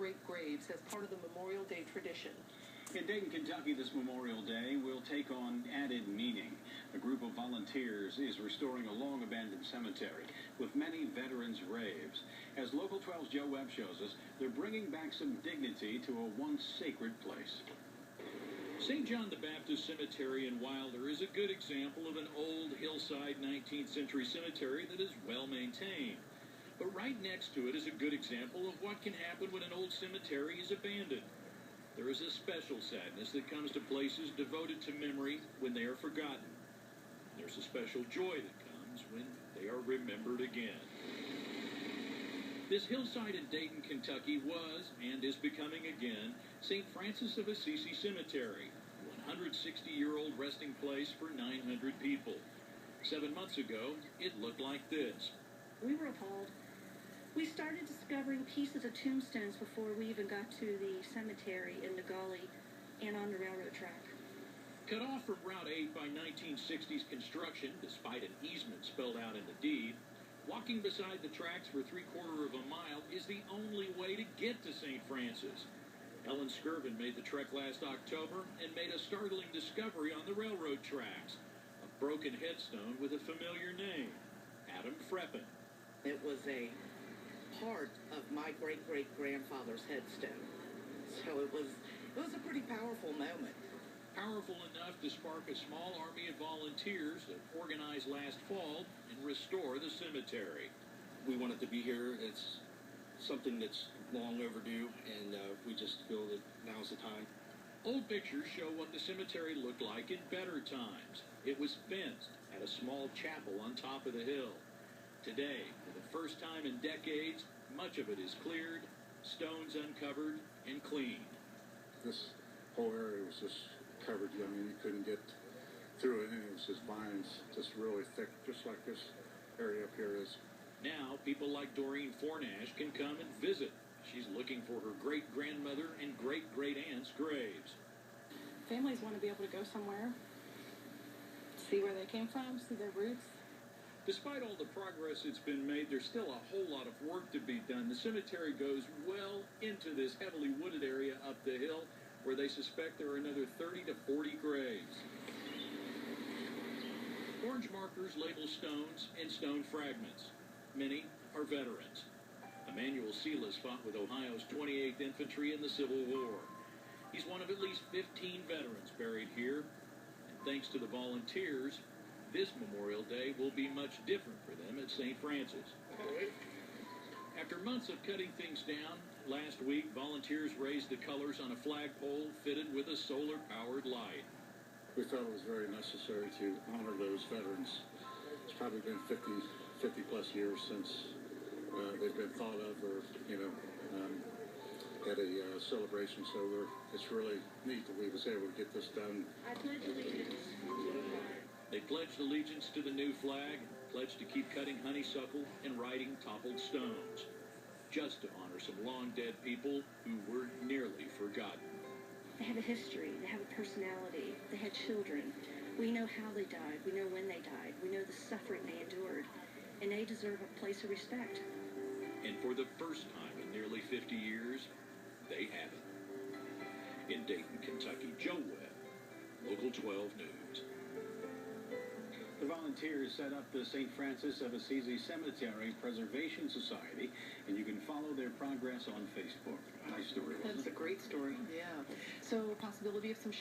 decorate graves as part of the Memorial Day tradition. In Dayton, Kentucky, this Memorial Day will take on added meaning. A group of volunteers is restoring a long-abandoned cemetery with many veterans' graves. As Local 12's Joe Webb shows us, they're bringing back some dignity to a once sacred place. St. John the Baptist Cemetery in Wilder is a good example of an old hillside 19th century cemetery that is well maintained. But right next to it is a good example of what can happen when an old cemetery is abandoned. There is a special sadness that comes to places devoted to memory when they are forgotten. There's a special joy that comes when they are remembered again. This hillside in Dayton, Kentucky was, and is becoming again, St. Francis of Assisi Cemetery, a 160-year-old resting place for 900 people. 7 months ago, it looked like this. We were appalled. We started discovering pieces of tombstones before we even got to the cemetery in the gully and on the railroad track. Cut off from Route 8 by 1960s construction, despite an easement spelled out in the deed, walking beside the tracks for 3/4 of a mile is the only way to get to St. Francis. Ellen Skirvin made the trek last October and made a startling discovery on the railroad tracks. A broken headstone with a familiar name, Adam Freppen. It was a part of my great-great-grandfather's headstone. So it was a pretty powerful moment. Powerful enough to spark a small army of volunteers that organized last fall and restore the cemetery. We want it to be here. It's something that's long overdue, and we just feel that now's the time. Old pictures show what the cemetery looked like in better times. It was fenced, had a small chapel on top of the hill. Today, for the first time in decades, much of it is cleared, stones uncovered, and cleaned. This whole area was just covered. I mean, you couldn't get through it, and it was just vines, just really thick, just like this area up here is. Now, people like Doreen Fornash can come and visit. She's looking for her great-grandmother and great-great-aunt's graves. Families want to be able to go somewhere, see where they came from, see their roots. Despite all the progress that's been made, there's still a whole lot of work to be done. The cemetery goes well into this heavily wooded area up the hill, where they suspect there are another 30 to 40 graves. Orange markers label stones and stone fragments. Many are veterans. Emmanuel Silas fought with Ohio's 28th Infantry in the Civil War. He's one of at least 15 veterans buried here. And thanks to the volunteers, this Memorial Day will be much different for them at St. Francis. After months of cutting things down, last week volunteers raised the colors on a flagpole fitted with a solar-powered light. We felt it was very necessary to honor those veterans. It's probably been 50 plus years since they've been thought of or, had a celebration, so it's really neat that we was able to get this done. I pledge allegiance. They pledged allegiance to the new flag, pledged to keep cutting honeysuckle and righting toppled stones, just to honor some long-dead people who were nearly forgotten. They have a history. They have a personality. They had children. We know how they died. We know when they died. We know the suffering they endured. And they deserve a place of respect. And for the first time in nearly 50 years, they have it. In Dayton, Kentucky, Joe Webb, Local 12 News. The volunteers set up the St. Francis of Assisi Cemetery Preservation Society, and you can follow their progress on Facebook. Nice story. That's a great story. Yeah. So, a possibility of some